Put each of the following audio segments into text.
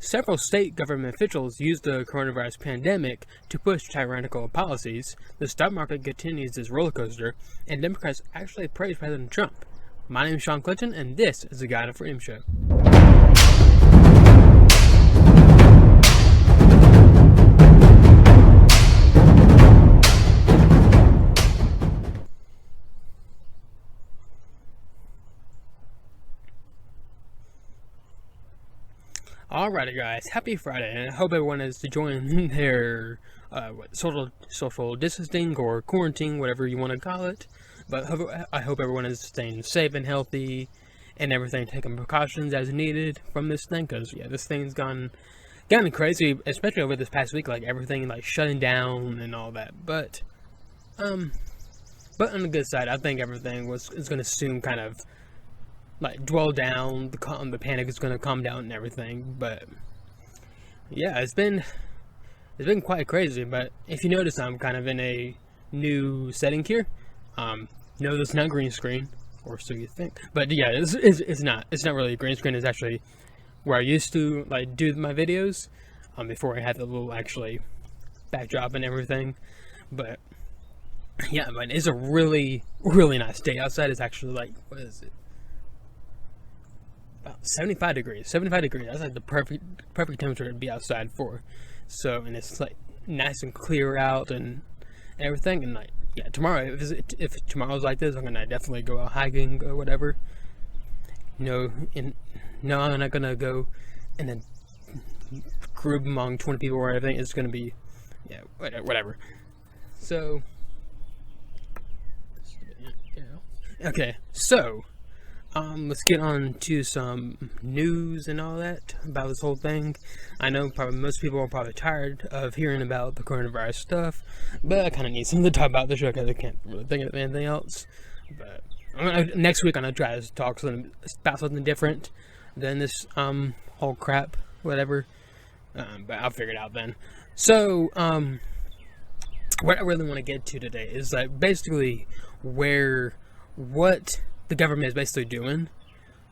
Several state government officials used the coronavirus pandemic to push tyrannical policies. The stock market continues its roller coaster, and Democrats actually praise President Trump. My name is Sean Clinton, and this is the Guide to Freedom Show. Alrighty, guys, happy Friday, and I hope everyone is enjoying their social distancing or quarantine, whatever you want to call it. But I hope everyone is staying safe and healthy, and everything, taking precautions as needed from this thing. Because this thing's gotten crazy, especially over this past week. Like everything, like shutting down and all that. But on the good side, I think everything is going to soon kind of like dwell down. The panic is going to calm down and everything. But yeah, it's been quite crazy. But if you notice, I'm kind of in a new setting here. No, it's not green screen, or so you think. But yeah, it's not really a green screen. It's actually where I used to like do my videos before I had the little actually backdrop and everything. But yeah, man, it's a really nice day outside. It's actually like, what is it? 75 degrees. That's like the perfect temperature to be outside for. So, and it's like nice and clear out and everything. And like, yeah, tomorrow, if tomorrow's like this, I'm gonna definitely go out hiking or whatever. No, I'm not gonna go and then group among 20 people or anything. It's gonna be, yeah, whatever. So, okay, so let's get on to some news and all that about this whole thing. I know probably most people are probably tired of hearing about the coronavirus stuff, but I kind of need something to talk about this show because I can't really think of anything else. But next week I'm gonna try to talk about something different than this whole crap, whatever. But I'll figure it out then. So what I really want to get to today is like basically what the government is basically doing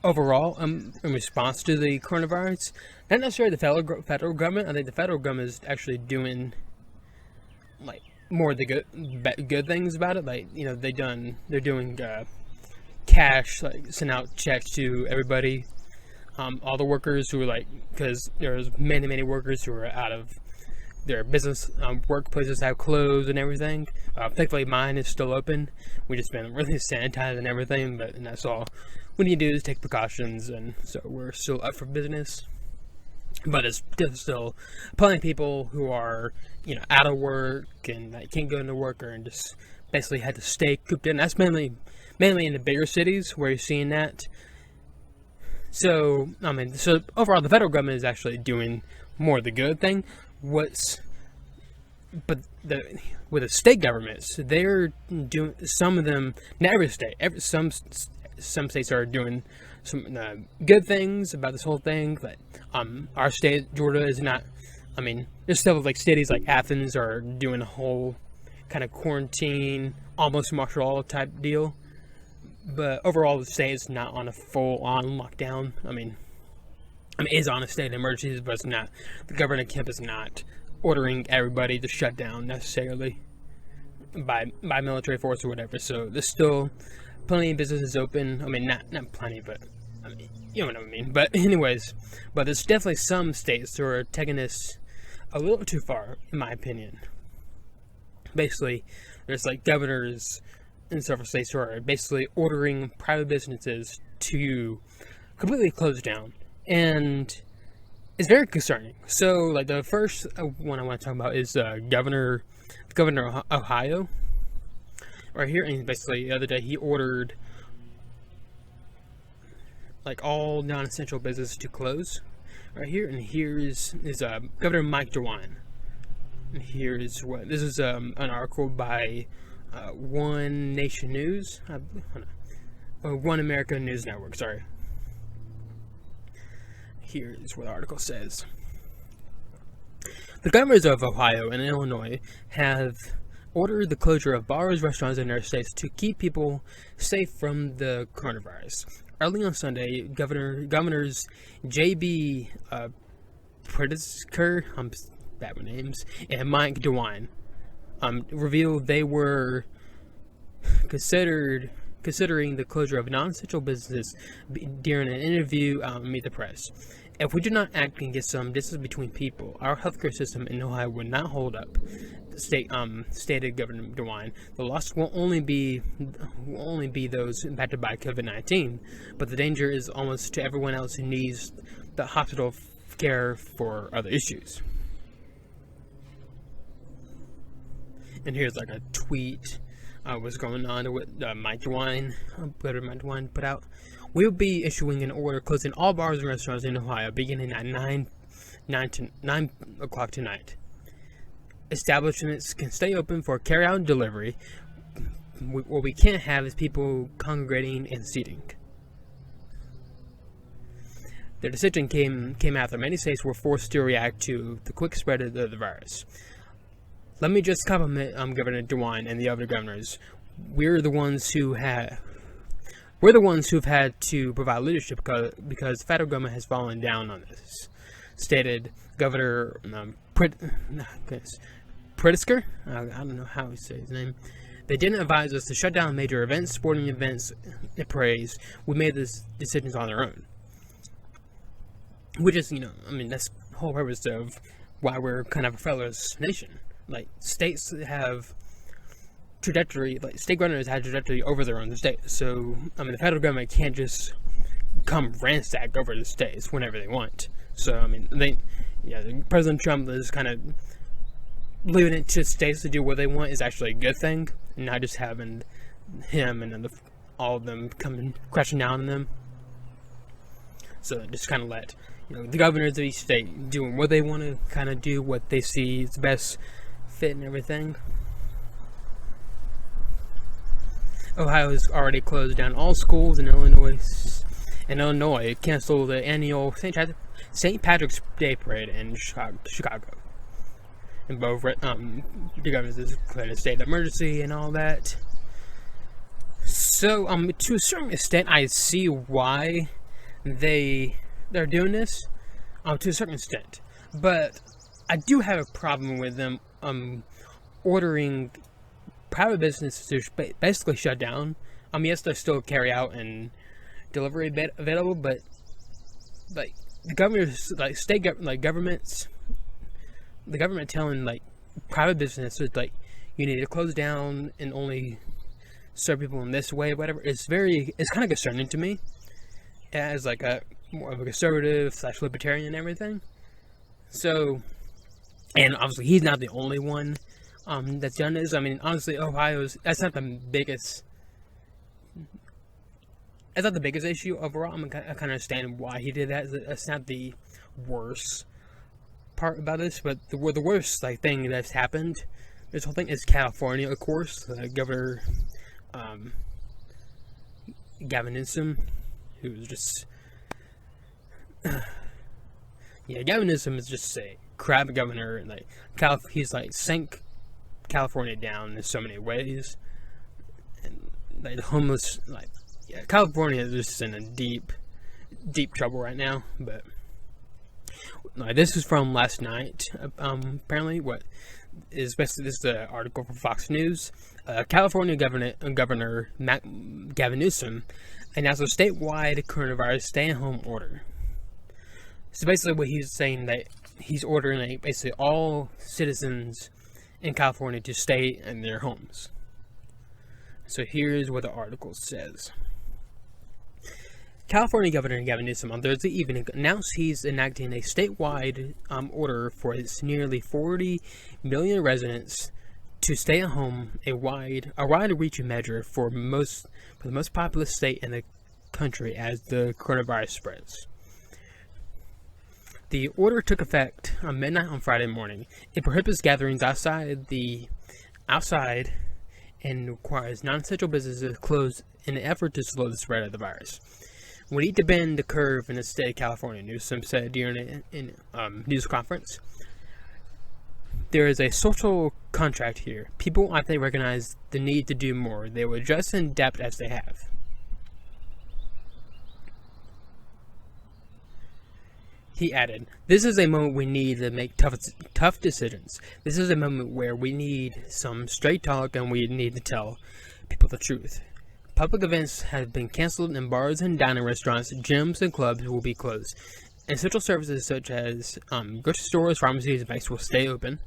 overall in response to the coronavirus. Not necessarily the federal government. I think the federal government is actually doing like more of the good things about it. Like, you know, they're doing cash, like send out checks to everybody, all the workers who are like, because there's many workers who are out of their business, workplaces have closed and everything. Thankfully mine is still open. We just been really sanitized and everything, and that's all we need to do is take precautions, and so we're still up for business. But it's still plenty of people who are, you know, out of work and like can't go into work and just basically had to stay cooped in. That's mainly in the bigger cities where you're seeing that. So so overall the federal government is actually doing more of the good thing. With the state governments, they're doing, some of them, not every state, some states are doing some good things about this whole thing. But our state, Georgia, is not. I mean, there's still like cities like Athens are doing a whole kind of quarantine, almost martial law type deal. But overall, the state is not on a full-on lockdown. I mean, it is on a state of emergency, but it's not. The governor Kemp is not ordering everybody to shut down necessarily by military force or whatever. So there's still plenty of businesses open. I mean, not plenty, but I mean, you know what I mean. But anyways, but there's definitely some states who are taking this a little too far, in my opinion. Basically, there's like governors in several states who are basically ordering private businesses to completely close down. And it's very concerning. So, like, the first one I want to talk about is Governor of Ohio, right here. And basically, the other day, he ordered like all non-essential business to close, right here. And here is Governor Mike DeWine. And here is what this is an article by One Nation News, One America News Network. Sorry. Here is what the article says. The governors of Ohio and Illinois have ordered the closure of bars, restaurants in their states to keep people safe from the coronavirus. Early on Sunday, Governors J.B. Pritzker, bad with names, and Mike DeWine, revealed they were considering the closure of non-essential businesses during an interview Meet the Press. If we do not act and get some distance between people, our healthcare system in Ohio will not hold up. Stated Governor DeWine. The loss will only be those impacted by COVID-19, but the danger is almost to everyone else who needs the hospital care for other issues. And here's like a tweet. What's going on with Mike DeWine, Governor Mike DeWine put out. We'll be issuing an order closing all bars and restaurants in Ohio beginning at 9 o'clock tonight. Establishments can stay open for carry-out and delivery. What we can't have is people congregating and seating. The decision came after many states were forced to react to the quick spread of the virus. Let me just compliment Governor DeWine and the other governors. We're the ones who've had to provide leadership because the federal government has fallen down on this, stated Governor Pritzker. I don't know how he says his name. They didn't advise us to shut down major events, sporting events, and parades. We made these decisions on our own. Which is, that's the whole purpose of why we're kind of a fellows nation. Like, states have trajectory, like, state governors have trajectory over their own state. So, the federal government can't just come ransack over the states whenever they want. So, President Trump is kind of leaving it to states to do what they want is actually a good thing, and not just having him and then all of them coming crashing down on them. So, just kind of let, the governors of each state doing what they want to kind of do, what they see is best fit and everything. Ohio has already closed down all schools in Illinois. Canceled the annual St. Patrick's Day parade in Chicago. And both the governors declared a state of emergency and all that. So, to a certain extent, I see why they're doing this. To a certain extent, but I do have a problem with them ordering private businesses to basically shut down. Yes, there's still carry out and delivery available, but like the governors, like governments, the government telling private businesses you need to close down and only serve people in this way, whatever. It's kind of concerning to me as more of a conservative / libertarian and everything. So, and obviously he's not the only one that's done this. Honestly, that's not the biggest issue overall. I kind of understand why he did that. That's not the worst part about this, but the worst thing that's happened, this whole thing, is California, of course. Governor Gavin Newsom, who's just Gavin Newsom is just a crap governor. He's sank California down in so many ways, and the homeless, California is just in a deep trouble right now. But this is from last night. Apparently, this is the article from Fox News. California Governor Gavin Newsom announced a statewide coronavirus stay-at-home order. So basically, what he's saying that he's ordering basically all citizens in California to stay in their homes. So here's what the article says. California Governor Gavin Newsom on Thursday evening announced he's enacting a statewide order for its nearly 40 million residents to stay at home, a wide-reaching measure for the most populous state in the country as the coronavirus spreads. The order took effect on midnight on Friday morning. It prohibits gatherings outside and requires non-essential businesses closed in an effort to slow the spread of the virus. We need to bend the curve in the state of California, Newsom said during a news conference. There is a social contract here. People, I think, recognize the need to do more. They will adjust and adapt as they have. He added, "This is a moment we need to make tough decisions. This is a moment where we need some straight talk and we need to tell people the truth. Public events have been canceled and bars and dining restaurants, gyms and clubs will be closed. Essential services such as grocery stores, pharmacies, and banks will stay open.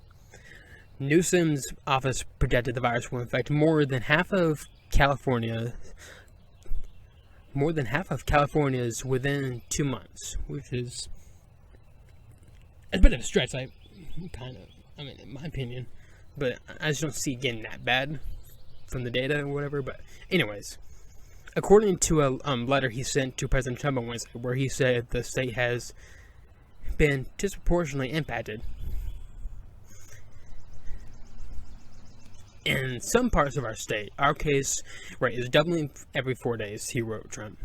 Newsom's office projected the virus will infect more than half of California's within 2 months," which is a bit of a stretch, in my opinion, but I just don't see it getting that bad from the data or whatever. But anyways, according to a letter he sent to President Trump on Wednesday, where he said the state has been disproportionately impacted in some parts of our state. Our case rate is doubling every 4 days, he wrote Trump.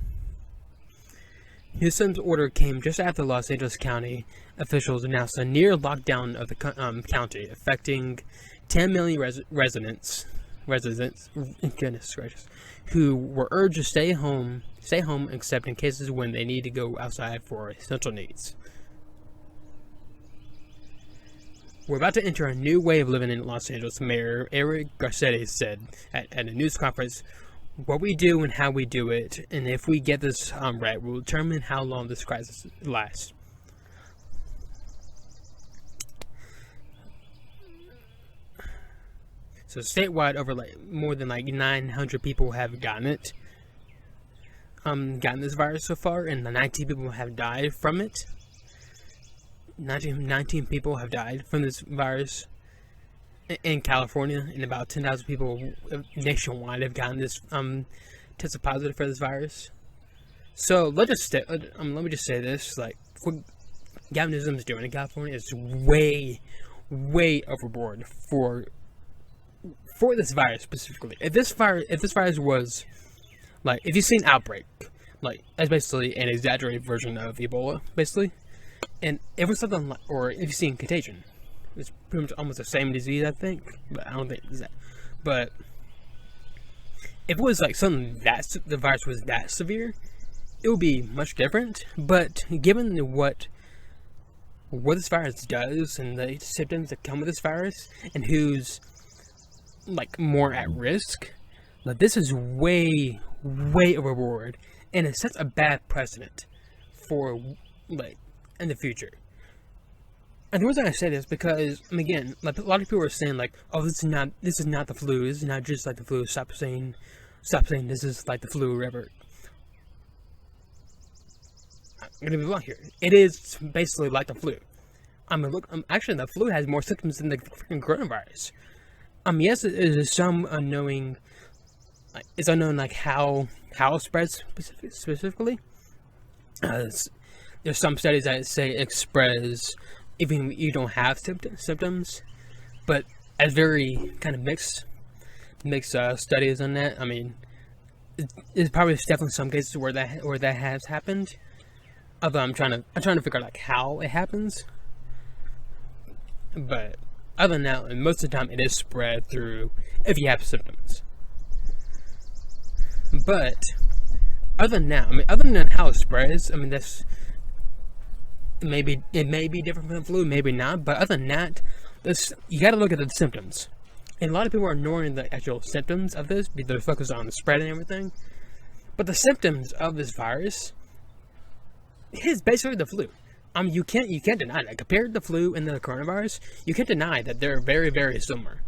Newsom's order came just after Los Angeles County officials announced a near lockdown of the county, affecting 10 million residents, goodness gracious, who were urged to stay home except in cases when they need to go outside for essential needs. "We're about to enter a new way of living in Los Angeles," Mayor Eric Garcetti said at a news conference. "What we do and how we do it, and if we get this right, will determine how long this crisis lasts." So statewide, over more than 900 people have gotten this virus so far, and 19 people have died from it. 19 people have died from this virus in California, and about 10,000 people nationwide have gotten this tested positive for this virus. So let me just say this: what Gavin Newsom is doing in California is way overboard for this virus specifically. If this virus was if you've seen Outbreak, that's basically an exaggerated version of Ebola, basically, and it was something or if you've seen Contagion. It's pretty much almost the same disease, I think, but I don't think it's that. But if it was something that the virus was that severe, it would be much different. But given what this virus does and the symptoms that come with this virus and who's more at risk, this is way overboard, and it sets a bad precedent for in the future. And the reason I say this because, again, a lot of people are saying "Oh, this is not the flu. This is not just like the flu. Stop saying this is like the flu or whatever." I'm gonna be blunt here. It is basically like the flu. Actually, the flu has more symptoms than the freaking coronavirus. Yes, it is some unknowing. It's unknown how it spreads specifically. There's some studies that say it spreads even if you don't have symptoms, but as very kind of mixed studies on that. There's probably definitely some cases where that has happened. Although I'm trying to figure out how it happens. But other than that, most of the time it is spread through if you have symptoms. But other than that, other than how it spreads, that's it may be different from the flu, maybe not. But other than that, you got to look at the symptoms. And a lot of people are ignoring the actual symptoms of this because they're focused on the spread and everything. But the symptoms of this virus is basically the flu. You can't deny that. Compared to the flu and the coronavirus, you can't deny that they're very, very similar.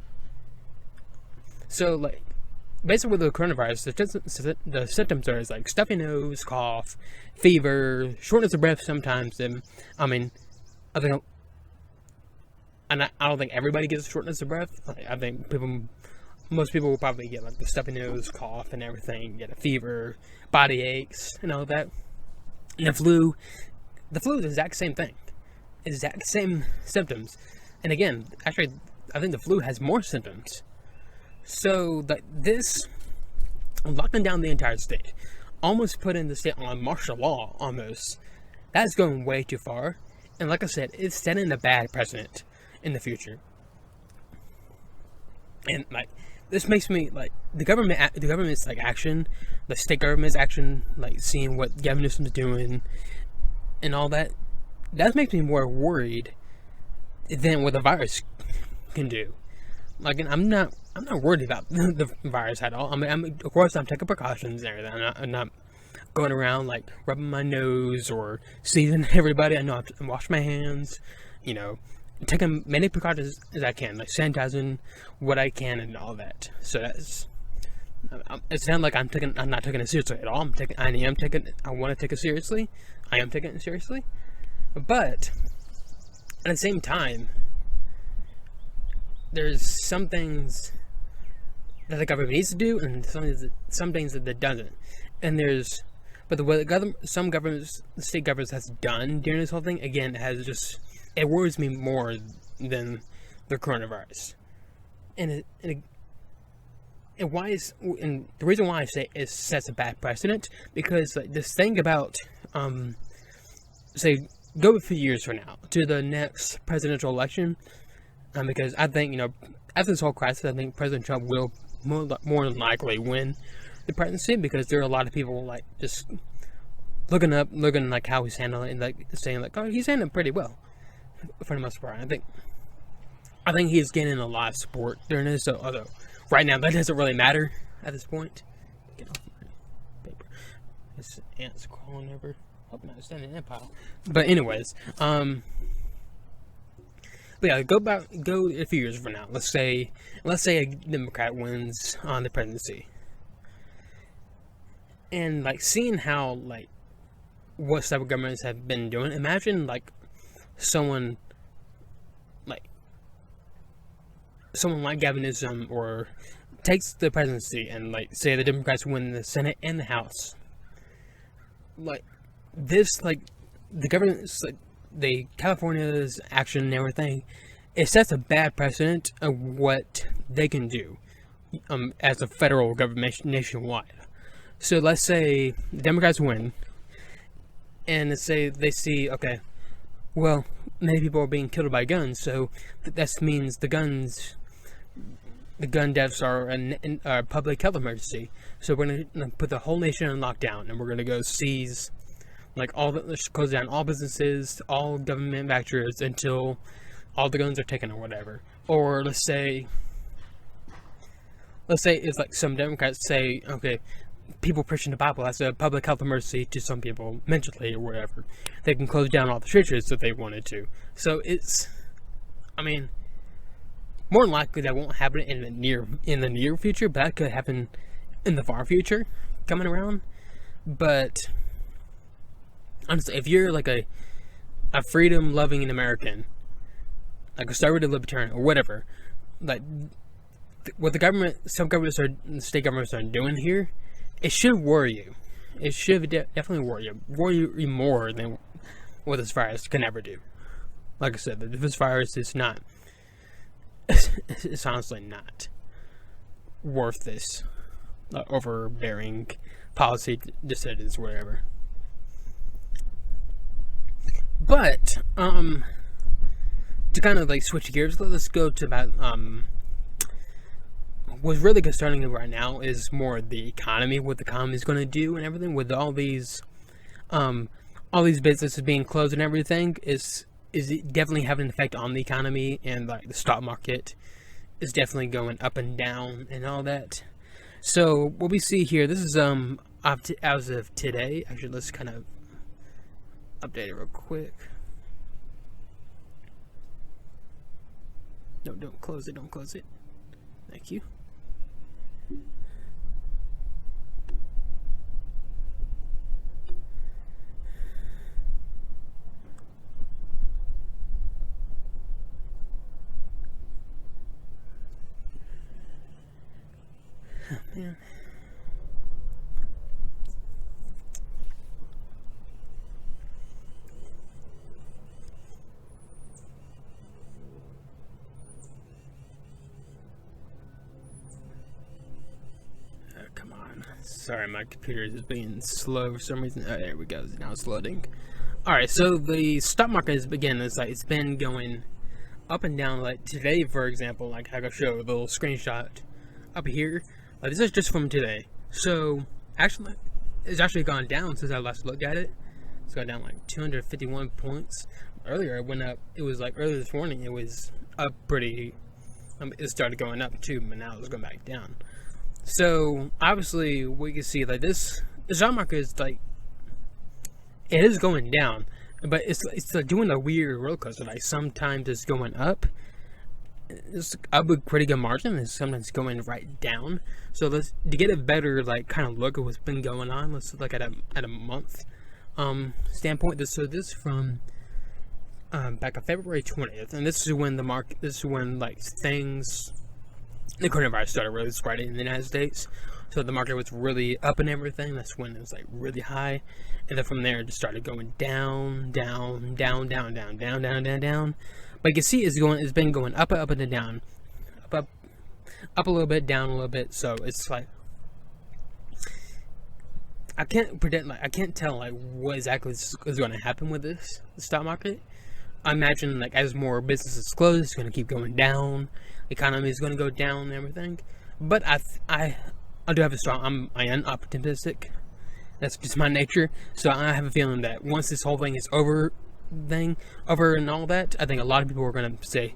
So, basically with the coronavirus, the symptoms are stuffy nose, cough, fever, shortness of breath sometimes. And I don't think everybody gets shortness of breath. I think most people will probably get the stuffy nose, cough, and everything, get a fever, body aches, and all that. And the flu is the exact same thing. Exact same symptoms. And again, actually, I think the flu has more symptoms. So, this locking down the entire state, almost putting the state on martial law, almost, that's going way too far. And like I said, it's setting a bad precedent in the future. And this makes me the government's action, the state government's action, seeing what Gavin Newsom's doing and all that, that makes me more worried than what the virus can do. Like, I'm not worried about the virus at all. I mean, of course, I'm taking precautions and everything. I'm not going around like rubbing my nose or seizing everybody. I know I wash my hands, you know, taking many precautions as I can, like sanitizing what I can and all that. So that's, it sounds like I'm not taking it seriously at all. I want to take it seriously. I am taking it seriously, but at the same time, there's some things that the government needs to do, and some things that it doesn't. And but the way some governments, state governments, has done during this whole thing, again, it worries me more than the coronavirus. And the reason why I say it sets a bad precedent, because like, this thing about say, go a few years from now to the next presidential election, because I think, you know, after this whole crisis, I think President Trump will more than likely win the presidency, because there are a lot of people like just looking like how he's handling it, and like saying like, oh, he's handling it pretty well for the most part. I think he's gaining a lot of support during this. So although right now that doesn't really matter at this point. Get off my paper. This ant's crawling over. Hope not standing in a pile. But anyways, but yeah, go a few years from now. Let's say a Democrat wins on the presidency, and like seeing how like what type of governments have been doing. Imagine like someone like Gavin Newsom or takes the presidency, and like say the Democrats win the Senate and the House. Like this, like the government's like California's action and everything, it sets a bad precedent of what they can do as a federal government nationwide. So let's say the Democrats win, and let's say they see, okay, well, many people are being killed by guns, so that means the gun deaths are a public health emergency. So we're going to put the whole nation on lockdown, and we're going to go seize, like, let's close down all businesses, all government manufacturers until all the guns are taken or whatever. Or let's say it's like some Democrats say, okay, people preaching the Bible, that's a public health emergency to some people mentally or whatever. They can close down all the churches if they wanted to. So I mean, more than likely that won't happen in the near future, but that could happen in the far future coming around. But honestly, if you're like a freedom-loving American, like a conservative libertarian or whatever, like what some state governments are doing here, it should worry you. It should definitely worry you more than what this virus can ever do. Like I said, this virus is not. It's honestly not worth this overbearing policy decisions, whatever. But to kind of like switch gears, let's go to about what's really concerning right now is more the economy, what the economy is going to do and everything, with all these businesses being closed and everything. Is it definitely having an effect on the economy, and like the stock market is definitely going up and down and all that. So what we see here, this is as of today. Actually, let's kind of update it real quick. No, don't close it. Thank you. Oh, man. Come on. Sorry, my computer is being slow for some reason. Oh, there we go. Now it's loading. Alright, so the stock market is it's been going up and down. Like today, for example, like I can show a little screenshot up here. This is just from today. So actually, it's actually gone down since I last looked at it. It's gone down like 251 points. Earlier it went up. It was like earlier this morning. It was up pretty. It started going up too, but now it's going back down. So obviously we can see like this. The stock market is like, it is going down, but it's like doing a weird roller coaster. Like sometimes it's going up. It's up with pretty good margin, and sometimes going right down. So to get a better like kind of look at what's been going on, let's look at a month standpoint. This from back on February 20th, and this is when like things, the coronavirus started really spreading in the United States. So the market was really up and everything. That's when it was like really high, and then from there it just started going down, down, down, down, down, down, down, down, down. But you can see it's been going up, up, and down, up a little bit, down a little bit. So it's like I can't predict, like I can't tell like what exactly is going to happen with the stock market. I imagine like as more businesses close, it's going to keep going down. The economy is going to go down and everything. But I do have I am optimistic. That's just my nature. So I have a feeling that once this whole thing is over and all that, I think a lot of people are going to say,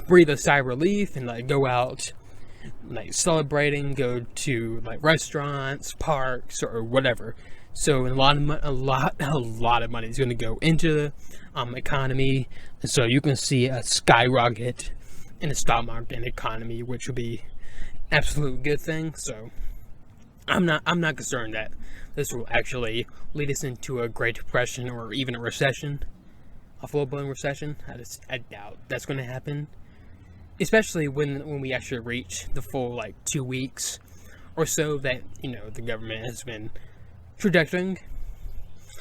breathe a sigh of relief and like go out like celebrating, go to like restaurants, parks, or whatever. So a lot of money is going to go into the economy, and so you can see a skyrocket in the stock market and economy, which will be absolute good thing. So I'm not concerned that this will actually lead us into a Great Depression or even a recession, a full-blown recession. I doubt that's going to happen, especially when we actually reach the full like 2 weeks or so that the government has been trajectorying.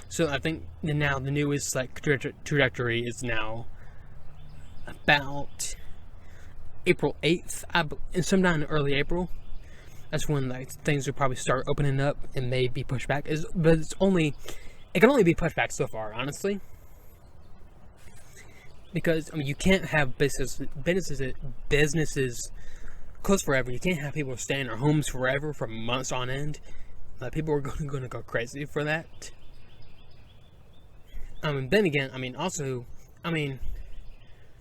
So I think now the newest like trajectory is now about April 8th, and sometime in early April. That's when like things will probably start opening up and may be pushed back. But it can only be pushed back so far, honestly. Because you can't have businesses closed forever. You can't have people stay in their homes forever for months on end. People are going to go crazy for that. Then again,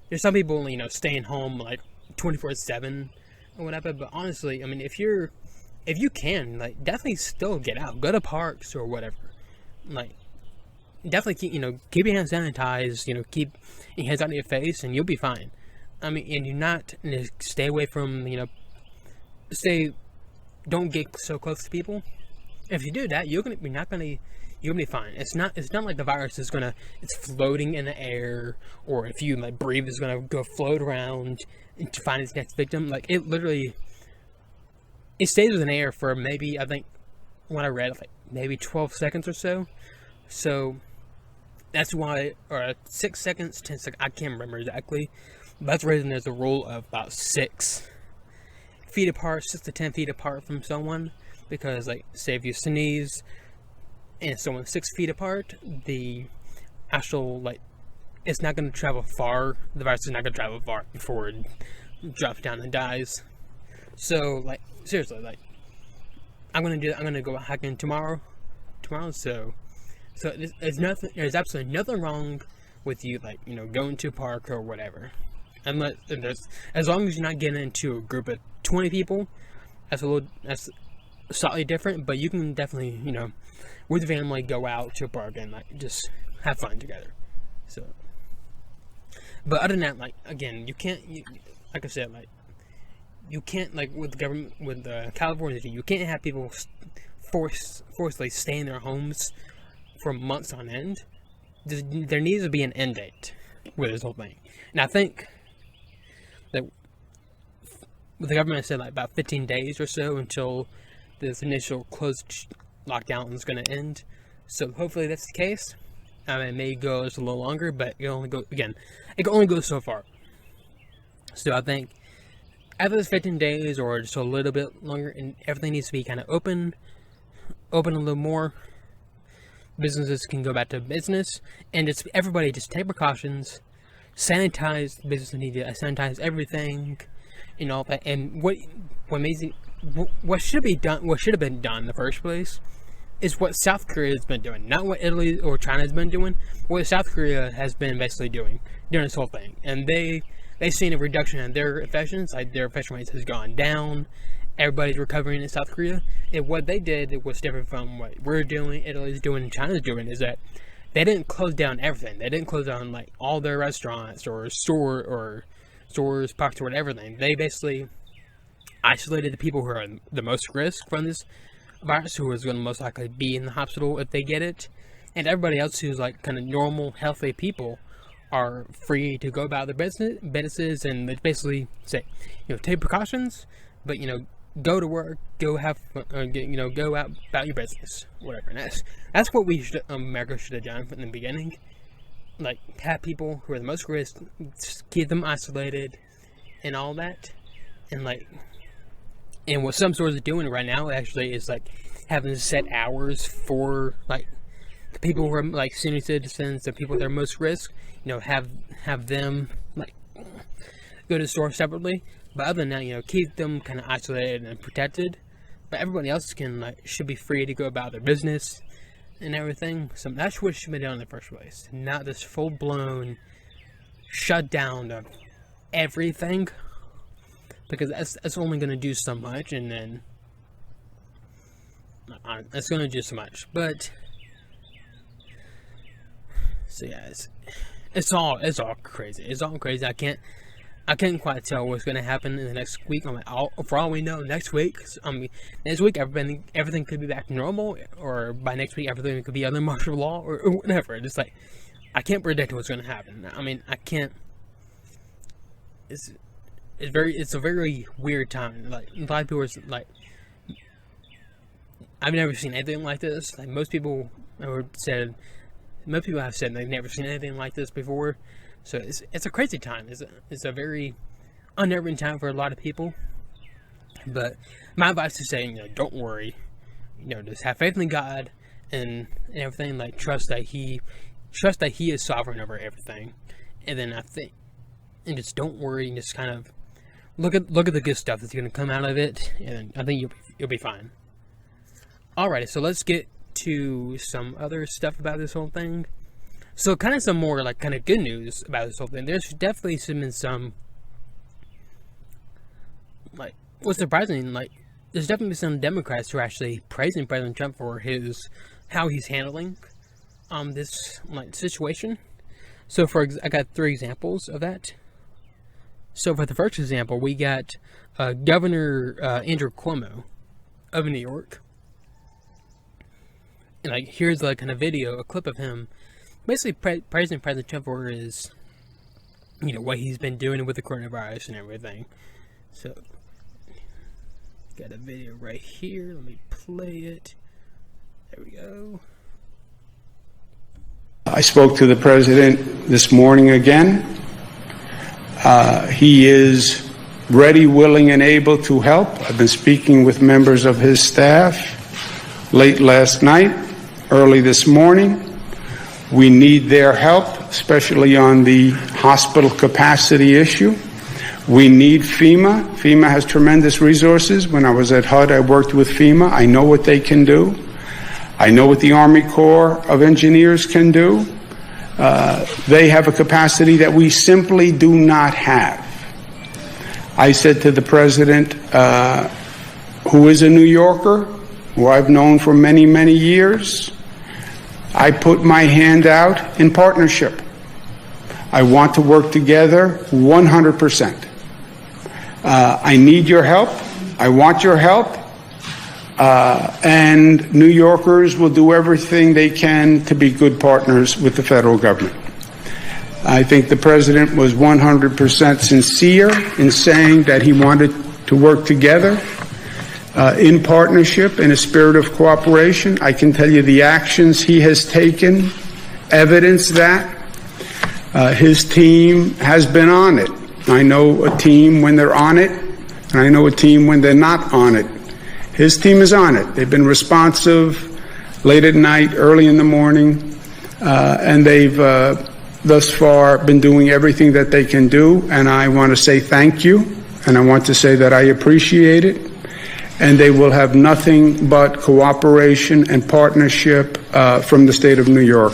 there's some people staying home like 24/7 or whatever. But honestly, if you can, like, definitely still get out, go to parks or whatever. Like, definitely keep your hands sanitized. Keep your hands out of your face, and you'll be fine. And stay away from don't get so close to people. If you do that, you'll be fine. It's not like the virus it's floating in the air, or if you like breathe, it's gonna go float around to find its next victim. Like it stays in the air for maybe, I think when I read, like maybe 12 seconds or so. So that's why, or 6 seconds, 10 seconds, I can't remember exactly. But that's the reason there's a rule of about 6 feet apart, 6 to 10 feet apart from someone. Because, like, say if you sneeze and someone's 6 feet apart, the actual, like, it's not going to travel far. The virus is not going to travel far before it drops down and dies. So, like, seriously, like, I'm gonna go hiking tomorrow. So there's absolutely nothing wrong with you, like, going to a park or whatever. As long as you're not getting into a group of 20 people, that's slightly different, but you can definitely, with your family, go out to a park and like just have fun together. So, but other than that, like, again, like I said, like, you can't, like, with the government, with California, you can't have people forcibly stay in their homes for months on end. There needs to be an end date with this whole thing, and I think that the government said like about 15 days or so until this initial closed lockdown is going to end. So hopefully that's the case. It may go just a little longer, but it can only go so far. So I think after this 15 days or just a little bit longer, and everything needs to be kind of open a little more, businesses can go back to business, and everybody just take precautions, sanitize. Businesses need to sanitize everything, and all that. And what should have been done in the first place is what South Korea has been doing, not what Italy or China has been doing. What South Korea has been basically doing during this whole thing, and they've seen a reduction in their infections. Like, their infection rates has gone down. Everybody's recovering in South Korea. And what they did, it was different from what we're doing, Italy's doing, and China's doing, is that they didn't close down everything. They didn't close down like all their restaurants or stores, parks, or everything. They basically isolated the people who are the most risk from this virus, who is going to most likely be in the hospital if they get it, and everybody else who's like kind of normal, healthy people are free to go about their businesses, and they basically say, take precautions, but go to work, go have fun, go out about your business, whatever. And that's what America should have done from the beginning. Like, have people who are the most risk, just keep them isolated, and all that, and what some stores are doing right now actually is like having set hours for like the people who are like senior citizens, the people that are most risk, have them like go to the store separately. But other than that, keep them kind of isolated and protected. But everybody else should be free to go about their business and everything. So that's what should be done in the first place, not this full blown shutdown of everything. Because that's only going to do so much, and then it's going to do so much. But so yeah, it's all crazy. It's all crazy. I can't quite tell what's going to happen in the next week. For all we know, next week. Next week everything could be back to normal, or by next week everything could be under martial law or whatever. It's like I can't predict what's going to happen. I can't. It's a very weird time. Like, a lot of people are like, I've never seen anything like this. Like, most people have said they've never seen anything like this before. So it's a crazy time. It's a very unnerving time for a lot of people. But my advice is saying, don't worry. Just have faith in God and everything. Like, trust that He is sovereign over everything. And then and just don't worry. And just kind of look at the good stuff that's going to come out of it, and I think you'll be fine. Alrighty, so let's get to some other stuff about this whole thing. So kind of some more like kind of good news about this whole thing. There's definitely been some like what's surprising, like there's definitely some Democrats who are actually praising President Trump for how he's handling this like situation. So I got 3 examples of that. So for the first example, we got Governor Andrew Cuomo of New York. And like, here's like kind of a clip of him basically praising President Trump for his, what he's been doing with the coronavirus and everything. So, got a video right here. Let me play it. There we go. I spoke to the president this morning again. He is ready, willing, and able to help. I've been speaking with members of his staff late last night, early this morning. We need their help, especially on the hospital capacity issue. We need FEMA. FEMA has tremendous resources. When I was at HUD, I worked with FEMA. I know what they can do. I know what the Army Corps of Engineers can do. They have a capacity that we simply do not have. I said to the president, who is a New Yorker, who I've known for many, many years, I put my hand out in partnership. I want to work together 100%. I need your help. I want your help. And New Yorkers will do everything they can to be good partners with the federal government. I think the president was 100% sincere in saying that he wanted to work together in partnership, in a spirit of cooperation. I can tell you the actions he has taken evidence that. His team has been on it. I know a team when they're on it, and I know a team when they're not on it. His team is on it. They've been responsive late at night, early in the morning, and they've thus far been doing everything that they can do, and I want to say thank you, and I want to say that I appreciate it. and they will have nothing but cooperation and partnership from the state of New York.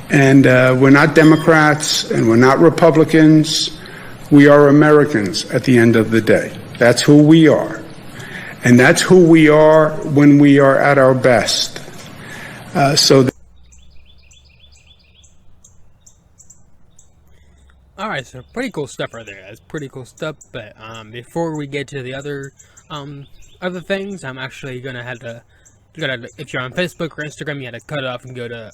And we're not Democrats and we're not Republicans. We are Americans at the end of the day. That's who we are. And that's who we are when we are at our best. Alright, so pretty cool stuff right there. That's pretty cool stuff, but before we get to the other things, I'm actually gonna have to, if you're on Facebook or Instagram, you had to cut it off and go to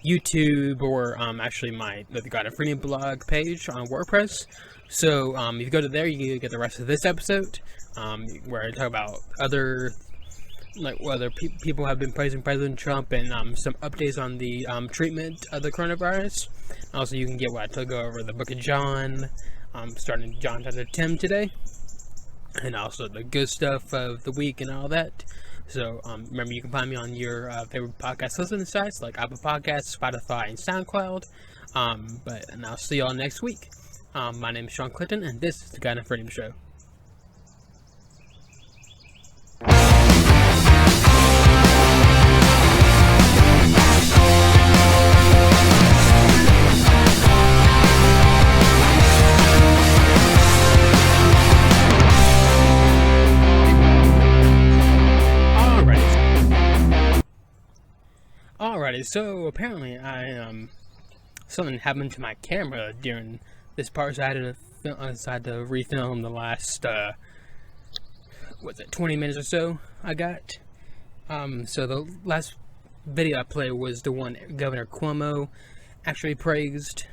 YouTube or actually the God of Freedom blog page on WordPress. So if you go to there, you get the rest of this episode, where I talk about other, like whether people have been praising President Trump and some updates on the treatment of the coronavirus. Also, you can get what I took over the Book of John, starting John chapter 10 today, and also the good stuff of the week and all that. So remember, you can find me on your favorite podcast listening sites like Apple Podcasts, Spotify, and SoundCloud. And I'll see y'all next week. My name is Sean Clinton, and this is the God of Freedom Show. Alrighty, so apparently something happened to my camera during this part, so I had to refilm the last 20 minutes or so I got. So the last video I played was the one Governor Cuomo actually praised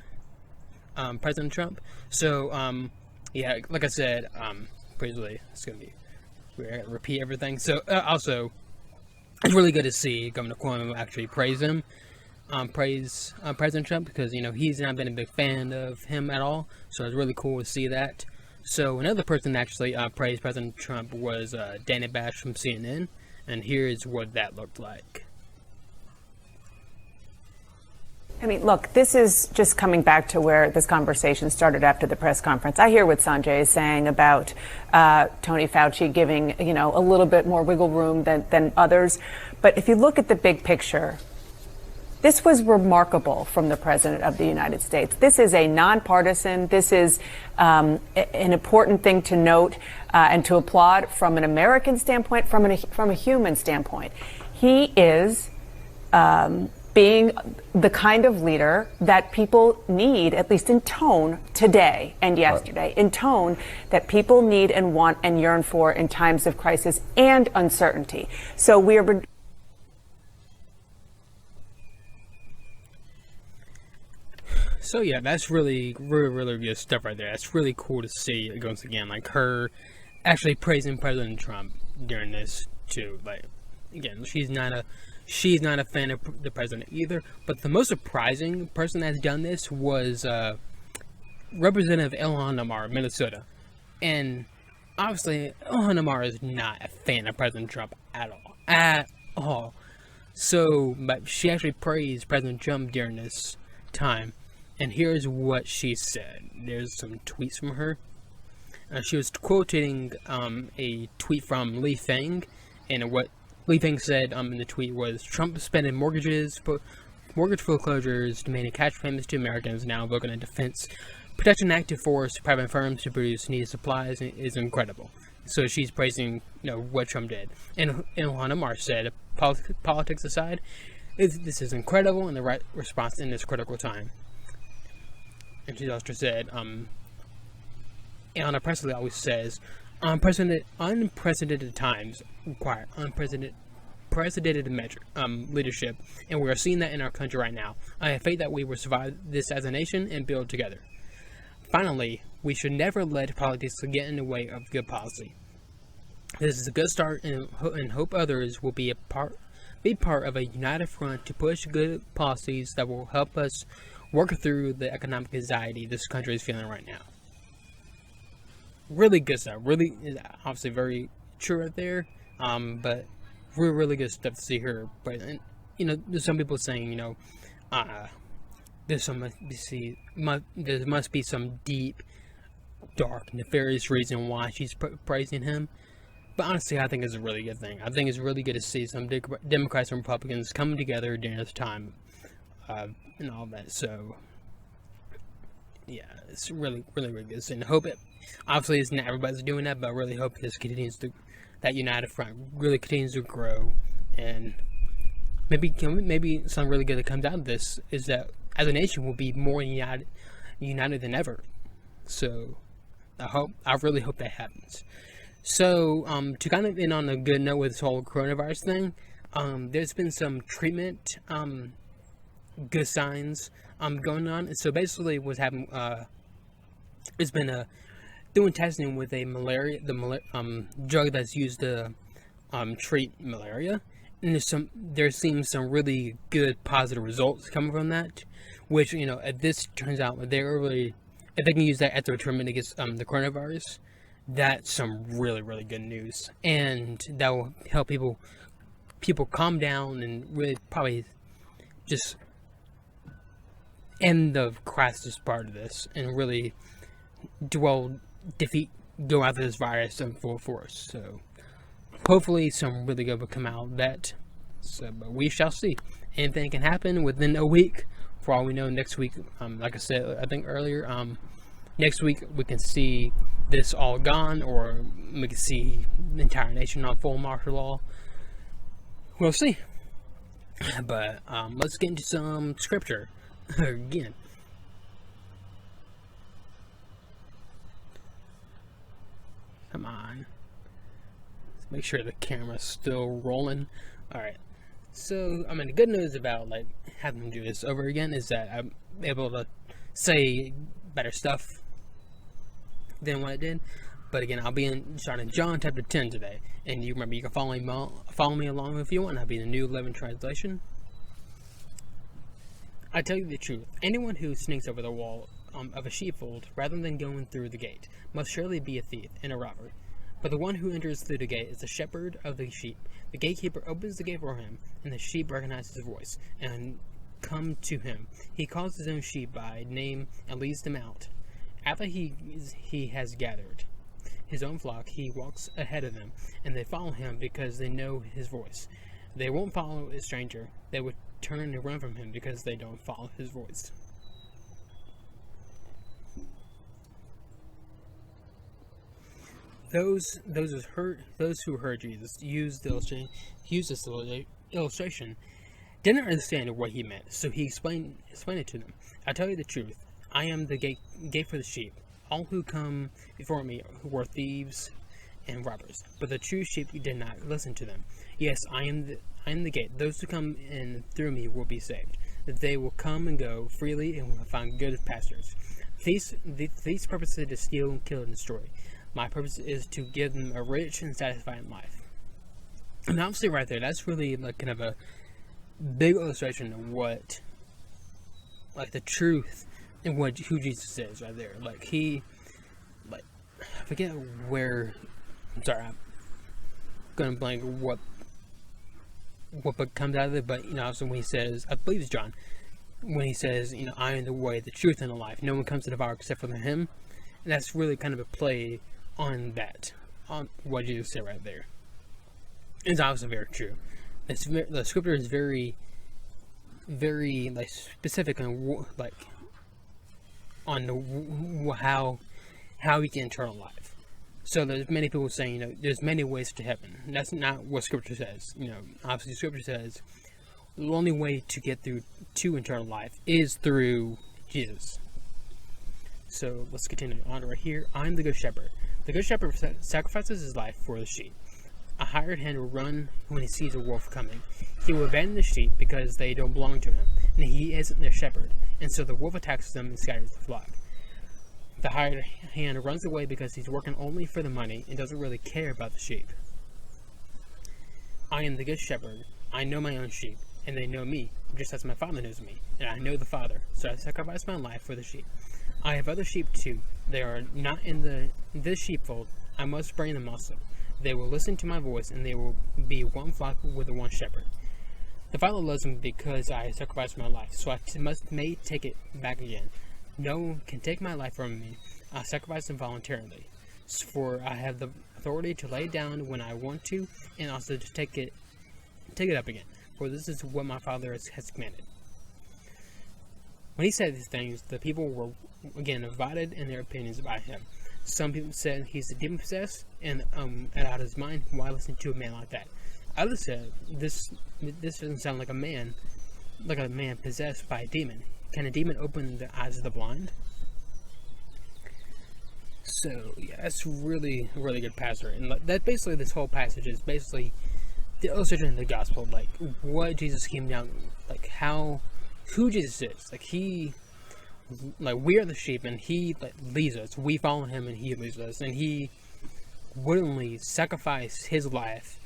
President Trump. So yeah, like I said, basically we're gonna repeat everything. So also, it's really good to see Governor Cuomo actually praise President Trump, because he's not been a big fan of him at all. So it's really cool to see that. So another person that actually praised President Trump was Danny Bash from CNN, and here's what that looked like. I mean, look, this is just coming back to where this conversation started after the press conference. I hear what Sanjay is saying about Tony Fauci giving, a little bit more wiggle room than others. But if you look at the big picture, this was remarkable from the President of the United States. This is a nonpartisan. This is an important thing to note and to applaud from an American standpoint, from a human standpoint. He is being the kind of leader that people need, at least in tone, today and yesterday, in tone that people need and want and yearn for in times of crisis and uncertainty. So we are. So yeah, that's really good stuff right there. That's really cool to see, once again, like her actually praising President Trump during this too. Like, again, she's not a fan of the president either. But the most surprising person that's done this was Representative Ilhan Omar of Minnesota. And obviously, Ilhan Omar is not a fan of President Trump at all. So, but she actually praised President Trump during this time. And here's what she said. There's some tweets from her. She was quoting a tweet from Li Feng, and what Li Feng said in the tweet was, Trump spending mortgage foreclosures, demanding cash payments to Americans, now invoking a Defense Protection Act to force private firms to produce needed supplies is incredible. So she's praising what Trump did. And Ilhan Omar said, politics aside, this is incredible and the right response in this critical time. And she also said, Anna Presley always says, unprecedented times require unprecedented leadership, and we are seeing that in our country right now. I have faith that we will survive this as a nation and build together. Finally, we should never let politics get in the way of good policy. This is a good start, and hope others will be part of a united front to push good policies that will help us work through the economic anxiety this country is feeling right now. Really good stuff. Really, obviously very true right there. But really good stuff to see her. But there's some people saying, there must be some deep, dark, nefarious reason why she's praising him. But honestly, I think it's a really good thing. I think it's really good to see some Democrats and Republicans coming together during this time, and all that. So, yeah, it's really good. And I hope it. Obviously, it's not everybody's doing that, but I really hope this continues to, that united front really continues to grow, and maybe something really good that comes out of this is that as a nation we'll be more united than ever. So, I really hope that happens. So, to kind of end on a good note with this whole coronavirus thing, there's been some treatment, good signs, going on. And so basically what's happened, it's been, doing testing with a drug that's used to, treat malaria. And there seems some really good positive results coming from that, which, if this turns out if they can use that as a treatment against, the coronavirus, that's some really good news, and that will help people calm down and really probably just end the crisis part of this and really go after this virus in full force. So hopefully some really good will come out of that. So, but we shall see. Anything can happen within a week. For all we know, next week, like I said, I think earlier, next week we can see this all gone, or we can see the entire nation on full martial law. We'll see. But let's get into some scripture again. Come on. Let's make sure the camera's still rolling. Alright. So, the good news about having them do this over again is that I'm able to say better stuff than what I did. But again, I'll be starting John chapter 10 today, and you remember you can follow me along if you want. I'll be in the New Living Translation. I tell you the truth, anyone who sneaks over the wall of a sheepfold rather than going through the gate must surely be a thief and a robber. But the one who enters through the gate is the shepherd of the sheep. The gatekeeper opens the gate for him, and the sheep recognize his voice and come to him. He calls his own sheep by name and leads them out. After he has gathered his own flock, he walks ahead of them, and they follow him because they know his voice. They won't follow a stranger. They would turn and run from him because they don't follow his voice. Those who heard Jesus use this illustration didn't understand what he meant, so he explained it to them. I tell you the truth, I am the gate for the sheep. All who come before me were thieves and robbers, but the true sheep did not listen to them. Yes, I am the gate. Those who come in through me will be saved. They will come and go freely and will find good pastures. The thief's purpose is to steal, kill, and destroy. My purpose is to give them a rich and satisfying life. And obviously right there, that's really kind of a big illustration of what, the truth and who Jesus is right there. I forget where, I'm sorry, I'm gonna blank what comes out of it, but, also when he says, I believe it's John, when he says, I am the way, the truth, and the life. No one comes to the Father except for him. And that's really kind of a play on that, on what Jesus said right there. It's obviously very true. The scripture is very specific on how we get eternal life. So there's many people saying, there's many ways to heaven. That's not what scripture says. Obviously scripture says the only way to get through to eternal life is through Jesus. So let's continue on right here. I'm the good shepherd. The good shepherd sacrifices his life for the sheep. A hired hand will run when he sees a wolf coming. He will abandon the sheep because they don't belong to him, and he isn't their shepherd, and so the wolf attacks them and scatters the flock. The hired hand runs away because he's working only for the money and doesn't really care about the sheep. I am the good shepherd. I know my own sheep, and they know me, just as my Father knows me, and I know the Father, so I sacrifice my life for the sheep. I have other sheep too. They are not in this sheepfold. I must bring them also. They will listen to my voice, and they will be one flock with the one shepherd. The Father loves me because I sacrificed my life, so I may take it back again. No one can take my life from me. I sacrifice them voluntarily. For I have the authority to lay it down when I want to, and also to take it up again. For this is what my Father has commanded. When he said these things, the people were again divided in their opinions about him. Some people said he's a demon possessed and out of his mind. Why listen to a man like that? Others said this doesn't sound like a man possessed by a demon. Can a demon open the eyes of the blind? So yeah, that's really good passage, and that basically this whole passage is basically the illustration of the gospel, like what Jesus came down, like who Jesus is, we are the sheep, and he leads us. We follow him, and he leads us, and he willingly sacrificed his life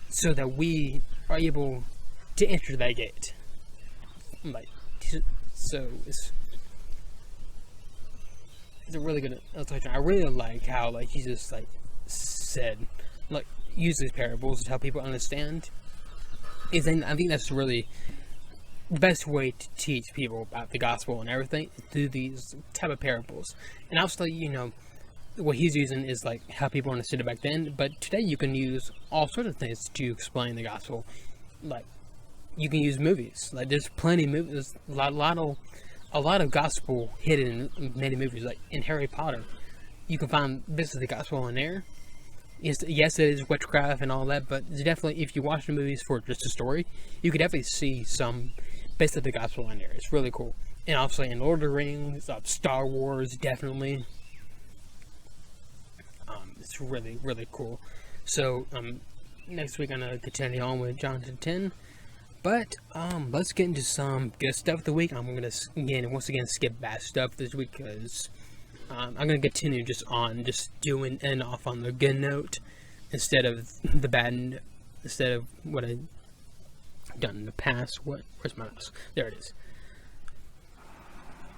so that we are able to enter that gate. So it's a really good illustration. I really like how Jesus said use these parables to help people understand. I think that's really the best way to teach people about the gospel and everything, through these type of parables. And obviously, what he's using is how people understood it back then, but today you can use all sorts of things to explain the gospel. You can use movies. There's plenty of movies. There's a lot of gospel hidden in many movies. In Harry Potter, you can find bits of the gospel in there. Yes, it is witchcraft and all that, but definitely, if you watch the movies for just a story, you could definitely see some bits of the gospel in there. It's really cool. And obviously in Lord of the Rings, Star Wars, definitely. It's really cool. So next week I'm gonna continue on with John 10. But let's get into some good stuff of the week. I'm gonna once again skip bad stuff this week because I'm gonna continue just doing and off on the good note instead of the bad. Instead of what I've done in the past. Where's my mouse? There it is.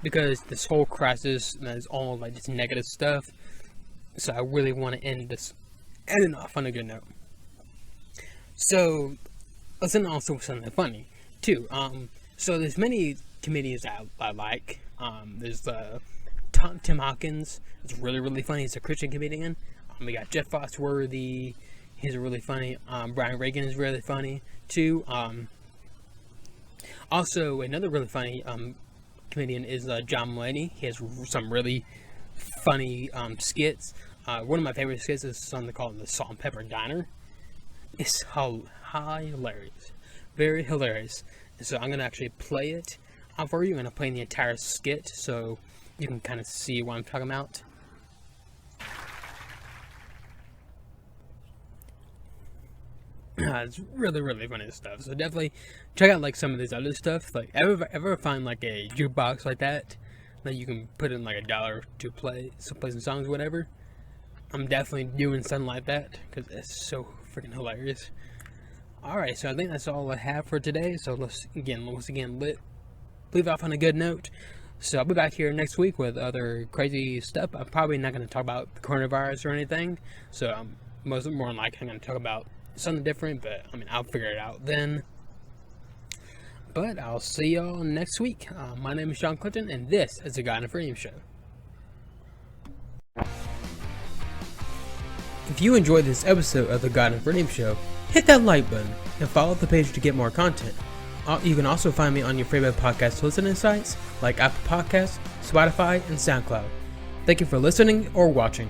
Because this whole crisis is all just negative stuff, so I really want to end it off on a good note. So let's end also with something funny too. So there's many comedians I like. There's Tim Hawkins. It's really funny. He's a Christian comedian. We got Jeff Foxworthy. He's really funny. Brian Regan is really funny too. Also another really funny comedian is John Mulaney. He has some really funny skits. One of my favorite skits is something called the Salt and Pepper Diner. It's hilarious, very hilarious. And so I'm gonna actually play it for you. I'm gonna play the entire skit so you can kind of see what I'm talking about. It's really funny stuff. So definitely check out some of this other stuff. Ever find a jukebox like that you can put in $1 to play some songs, whatever. I'm definitely doing something like that because it's so freaking hilarious. Alright, so I think that's all I have for today. So once again, leave off on a good note. So I'll be back here next week with other crazy stuff. I'm probably not going to talk about the coronavirus or anything. So I'm more than likely I'm going to talk about something different, but I'll figure it out then. But I'll see y'all next week. My name is Sean Clinton, and this is the God and Freedom Show. If you enjoyed this episode of the God and Freedom Show, hit that like button and follow the page to get more content. You can also find me on your favorite podcast listening sites like Apple Podcasts, Spotify, and SoundCloud. Thank you for listening or watching.